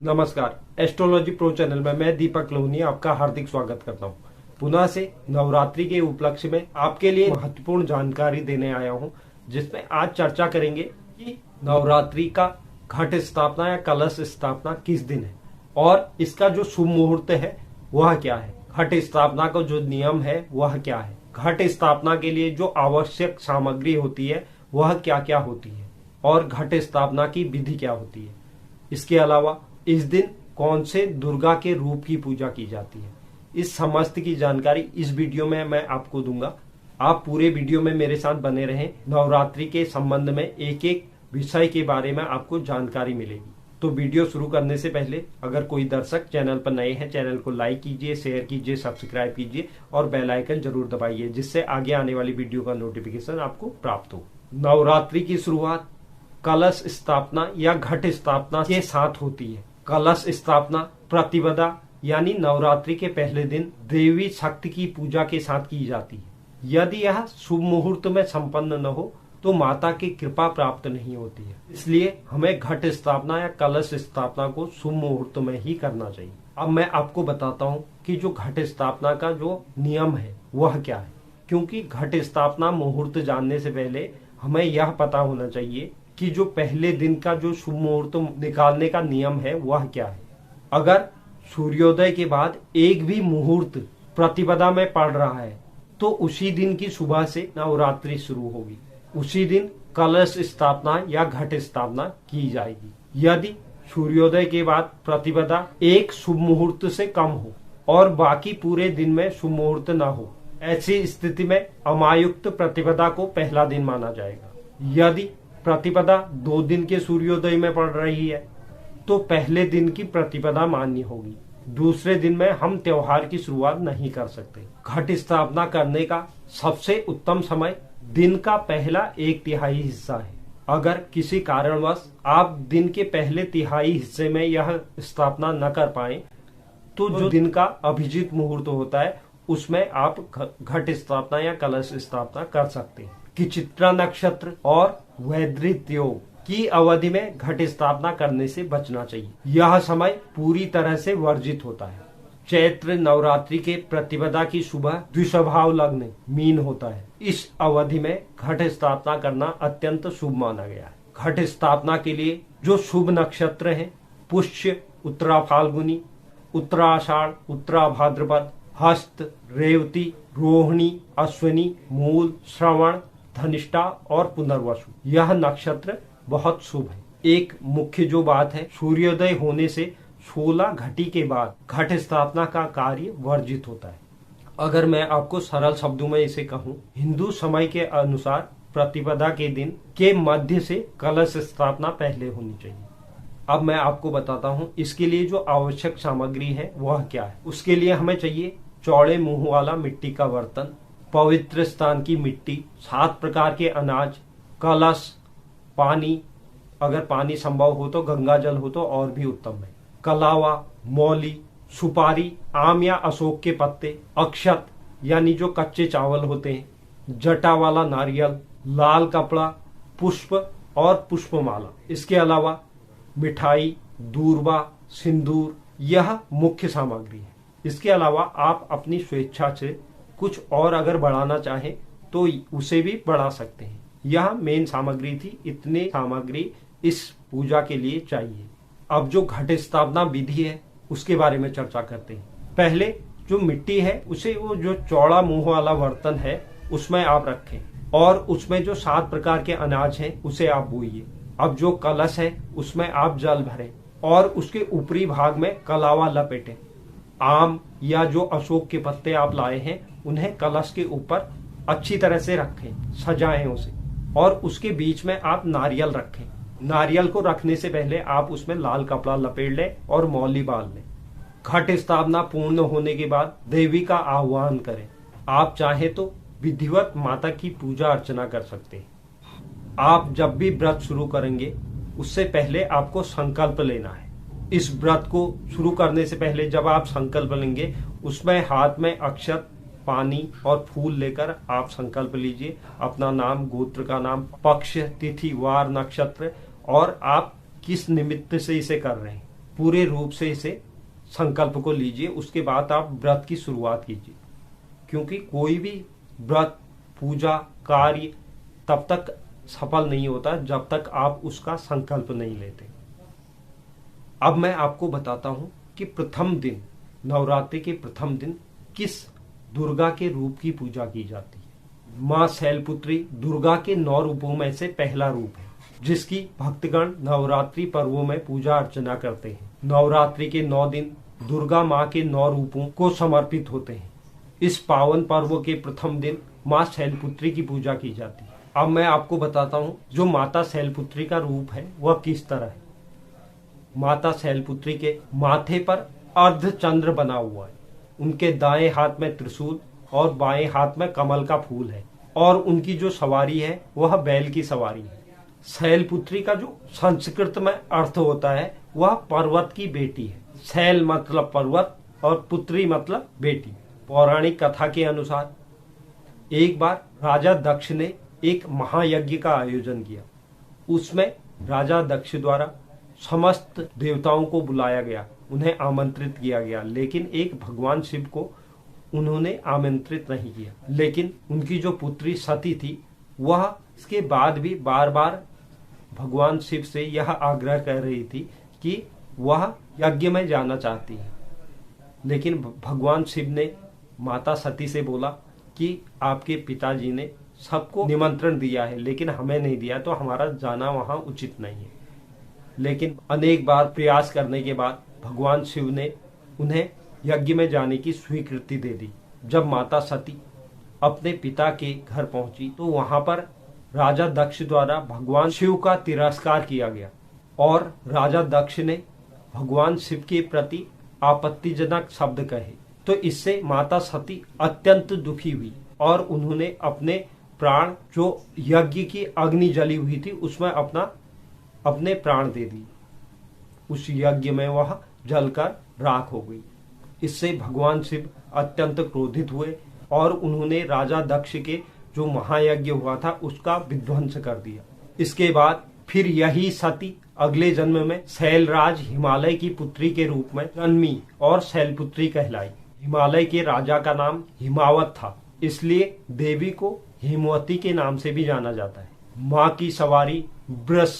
नमस्कार। Astrology pro channel में मैं दीपक लोहनी आपका हार्दिक स्वागत करता हूं। पुनः से नवरात्रि के उपलक्ष्य में आपके लिए महत्वपूर्ण जानकारी देने आया हूं, जिसमें आज चर्चा करेंगे कि नवरात्रि का घट स्थापना या कलश स्थापना किस दिन है और इसका जो शुभ मुहूर्त है वह क्या है। घट स्थापना का जो नियम है वह क्या है। घट स्थापना के लिए जो आवश्यक सामग्री होती है वह क्या क्या होती है और घट स्थापना की विधि क्या होती है। इसके अलावा इस दिन कौन से दुर्गा के रूप की पूजा की जाती है, इस समस्त की जानकारी इस वीडियो में मैं आपको दूंगा। आप पूरे वीडियो में मेरे साथ बने रहें। नवरात्रि के संबंध में एक एक विषय के बारे में आपको जानकारी मिलेगी। तो वीडियो शुरू करने से पहले अगर कोई दर्शक चैनल पर नए हैं, चैनल को लाइक कीजिए, शेयर कीजिए, सब्सक्राइब कीजिए और बेल आइकन जरूर दबाइए, जिससे आगे आने वाली वीडियो का नोटिफिकेशन आपको प्राप्त हो। नवरात्रि की शुरुआत कलश स्थापना या घट स्थापना के साथ होती है। कलश स्थापना प्रतिपदा यानी नवरात्रि के पहले दिन देवी शक्ति की पूजा के साथ की जाती है। यदि यह शुभ मुहूर्त में संपन्न न हो तो माता की कृपा प्राप्त नहीं होती है, इसलिए हमें घट स्थापना या कलश स्थापना को शुभ मुहूर्त में ही करना चाहिए। अब मैं आपको बताता हूँ कि जो घट स्थापना का जो नियम है वह क्या है, क्योंकि घट स्थापना मुहूर्त जानने से पहले हमें यह पता होना चाहिए कि जो पहले दिन का जो शुभ मुहूर्त निकालने का नियम है वह क्या है। अगर सूर्योदय के बाद एक भी मुहूर्त प्रतिपदा में पड़ रहा है तो उसी दिन की सुबह से नवरात्रि शुरू होगी। उसी दिन कलश स्थापना या घट स्थापना की जाएगी। यदि सूर्योदय के बाद प्रतिपदा एक शुभ मुहूर्त से कम हो और बाकी पूरे दिन में शुभ मुहूर्त न हो, ऐसी स्थिति में अमायुक्त प्रतिपदा को पहला दिन माना जाएगा। यदि प्रतिपदा 2 दिन के सूर्योदय में पड़ रही है तो पहले दिन की प्रतिपदा मान्य होगी। दूसरे दिन में हम त्योहार की शुरुआत नहीं कर सकते। घट स्थापना करने का सबसे उत्तम समय दिन का पहला 1/3 हिस्सा है। अगर किसी कारणवश आप दिन के पहले तिहाई हिस्से में यह स्थापना न कर पाए तो जो दिन का अभिजीत मुहूर्त होता है उसमें आप घट स्थापना या कलश स्थापना कर सकते हैं। कि चित्रा नक्षत्र और वैधृत योग की अवधि में घट स्थापना करने से बचना चाहिए। यह समय पूरी तरह से वर्जित होता है। चैत्र नवरात्रि के प्रतिपदा की सुबह द्विस्वभाव लग्न मीन होता है। इस अवधि में घट स्थापना करना अत्यंत शुभ माना गया है। घट स्थापना के लिए जो शुभ नक्षत्र हैं पुष्य, उत्तरा फाल्गुनी, उत्तराषाढ़, उत्तरा भाद्रपद, हस्त, रेवती, रोहिणी, अश्विनी, मूल, श्रवण, धनिष्ठा और पुनर्वसु यह नक्षत्र बहुत शुभ है। एक मुख्य जो बात है, सूर्योदय होने से 16 घटी के बाद घट स्थापना का कार्य वर्जित होता है। अगर मैं आपको सरल शब्दों में इसे कहूँ, हिंदू समय के अनुसार प्रतिपदा के दिन के मध्य से कलश स्थापना पहले होनी चाहिए। अब मैं आपको बताता हूँ इसके लिए जो आवश्यक सामग्री है वह क्या है। उसके लिए हमें चाहिए चौड़े मुंह वाला मिट्टी का बर्तन, पवित्र स्थान की मिट्टी, 7 प्रकार के अनाज, कलश, पानी, अगर पानी संभव हो तो गंगा जल हो तो और भी उत्तम है, कलावा, मौली, सुपारी, आम या अशोक के पत्ते, अक्षत यानी जो कच्चे चावल होते हैं, जटा वाला नारियल, लाल कपड़ा, पुष्प और पुष्पमाला। इसके अलावा मिठाई, दूर्वा, सिंदूर यह मुख्य सामग्री है। इसके अलावा आप अपनी स्वेच्छा से कुछ और अगर बढ़ाना चाहें तो उसे भी बढ़ा सकते हैं। यह मेन सामग्री थी। इतने सामग्री इस पूजा के लिए चाहिए। अब जो घट स्थापना विधि है उसके बारे में चर्चा करते हैं। पहले जो मिट्टी है उसे वो जो चौड़ा मुंह वाला बर्तन है उसमें आप रखें और उसमें जो 7 प्रकार के अनाज हैं उसे आप बोइए। अब जो कलश है उसमें आप जल भरें और उसके ऊपरी भाग में कलावा लपेटें। आम या जो अशोक के पत्ते आप लाए हैं उन्हें कलश के ऊपर अच्छी तरह से रखें, सजाएं उसे और उसके बीच में आप नारियल रखें। नारियल को रखने से पहले आप उसमें लाल कपड़ा लपेट लें और मौली बांध लें। घट स्थापना पूर्ण होने के बाद देवी का आह्वान करें। आप चाहे तो विधिवत माता की पूजा अर्चना कर सकते हैं। आप जब भी व्रत शुरू करेंगे उससे पहले आपको संकल्प लेना है। इस व्रत को शुरू करने से पहले जब आप संकल्प लेंगे उसमें हाथ में अक्षत, पानी और फूल लेकर आप संकल्प लीजिए। अपना नाम, गोत्र का नाम, पक्ष, तिथि, वार, नक्षत्र और आप किस निमित्त से इसे कर रहे हैं पूरे रूप से इसे संकल्प को लीजिए, उसके बाद आप व्रत की शुरुआत कीजिए। क्योंकि कोई भी व्रत, पूजा, कार्य तब तक सफल नहीं होता जब तक आप उसका संकल्प नहीं लेते। अब मैं आपको बताता हूं कि प्रथम दिन, नवरात्रि के प्रथम दिन किस दुर्गा के रूप की पूजा की जाती है। मां शैलपुत्री दुर्गा के 9 रूपों में से पहला रूप है, जिसकी भक्तगण नवरात्रि पर्वों में पूजा अर्चना करते हैं। नवरात्रि के 9 दिन दुर्गा माँ के 9 रूपों को समर्पित होते हैं। इस पावन पर्व के प्रथम दिन माँ शैलपुत्री की पूजा की जाती है। अब मैं आपको बताता हूँ जो माता शैलपुत्री का रूप है वह किस तरह है। माता शैलपुत्री के माथे पर अर्धचंद्र बना हुआ है, उनके दाएं हाथ में त्रिशूल और बाएं हाथ में कमल का फूल है, और उनकी जो सवारी है वह बैल की सवारी है। शैलपुत्री का जो संस्कृत में अर्थ होता है वह पर्वत की बेटी है। शैल मतलब पर्वत और पुत्री मतलब बेटी। पौराणिक कथा के अनुसार एक बार राजा दक्ष ने एक महायज्ञ का आयोजन किया। उसमें राजा दक्ष द्वारा समस्त देवताओं को बुलाया गया, उन्हें आमंत्रित किया गया, लेकिन एक भगवान शिव को उन्होंने आमंत्रित नहीं किया। लेकिन उनकी जो पुत्री सती थी वह इसके बाद भी बार बार भगवान शिव से यह आग्रह कर रही थी कि वह यज्ञ में जाना चाहती है। लेकिन भगवान शिव ने माता सती से बोला कि आपके पिताजी ने सबको निमंत्रण दिया है लेकिन हमें नहीं दिया, तो हमारा जाना वहां उचित नहीं है। लेकिन अनेक बार प्रयास करने के बाद भगवान शिव ने उन्हें यज्ञ में जाने की स्वीकृति दे दी। जब माता सती अपने पिता के घर पहुंची तो वहां पर राजा दक्ष द्वारा भगवान शिव का तिरस्कार किया गया और राजा दक्ष ने भगवान शिव के प्रति आपत्तिजनक शब्द कहे। तो इससे माता सती अत्यंत दुखी हुई और उन्होंने अपने प्राण, जो यज्ञ की अग्नि जली हुई थी उसमें अपने प्राण दे दी। उस यज्ञ में वह जलकर राख हो गई। इससे भगवान शिव अत्यंत क्रोधित हुए और उन्होंने राजा दक्ष के जो महायज्ञ हुआ था उसका विध्वंस कर दिया। इसके बाद फिर यही सती अगले जन्म में शैलराज हिमालय की पुत्री के रूप में जन्मी और शैलपुत्री कहलाई। हिमालय के राजा का नाम हिमावत था, इसलिए देवी को हिमवती के नाम से भी जाना जाता है। माँ की सवारी वृष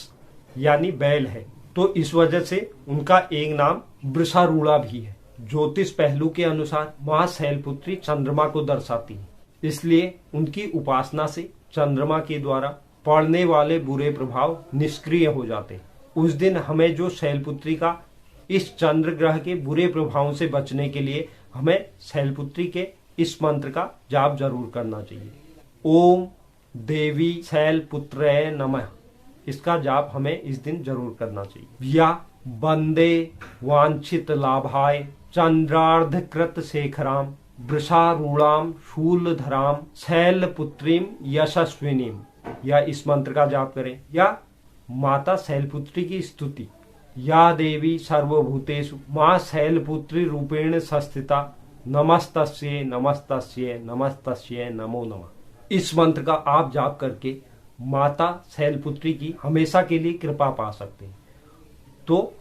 यानी बैल है, तो इस वजह से उनका एक नाम वृषारूढ़ा भी है। ज्योतिष पहलू के अनुसार माँ शैलपुत्री चंद्रमा को दर्शाती है, इसलिए उनकी उपासना से चंद्रमा के द्वारा पड़ने वाले बुरे प्रभाव निष्क्रिय हो जाते हैं। उस दिन हमें जो शैलपुत्री का इस चंद्र ग्रह के बुरे प्रभावों से बचने के लिए हमें शैलपुत्री के इस मंत्र का जाप जरूर करना चाहिए। ओम देवी शैलपुत्रये नमः, इसका जाप हमें इस दिन जरूर करना चाहिए। या वंदे वांछित लाभाय चंद्रार्धकृत शेखराम वृषारूढ़ाम शूलधराम शैलपुत्रीम यशस्विनीम, या इस मंत्र का जाप करें। या माता शैलपुत्री की स्तुति, या देवी सर्वभूतेषु माँ शैलपुत्री रूपेण संस्थिता नमस्तस्ये नमस्तस्ये नमस्तस्ये नमो नमः। इस मंत्र का आप जाप करके माता शैलपुत्री की हमेशा के लिए कृपा पा सकते हैं। तो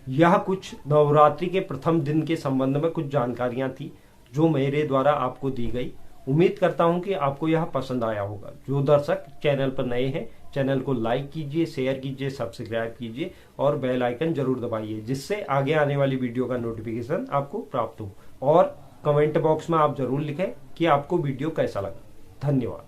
यह कुछ नवरात्रि के प्रथम दिन के संबंध में कुछ जानकारियां थी जो मेरे द्वारा आपको दी गई। उम्मीद करता हूं कि आपको यह पसंद आया होगा। जो दर्शक चैनल पर नए हैं, चैनल को लाइक कीजिए, शेयर कीजिए, सब्सक्राइब कीजिए और बेल आइकन जरूर दबाइए, जिससे आगे आने वाली वीडियो का नोटिफिकेशन आपको प्राप्त हो। और कमेंट बॉक्स में आप जरूर लिखें कि आपको वीडियो कैसा लगा। धन्यवाद।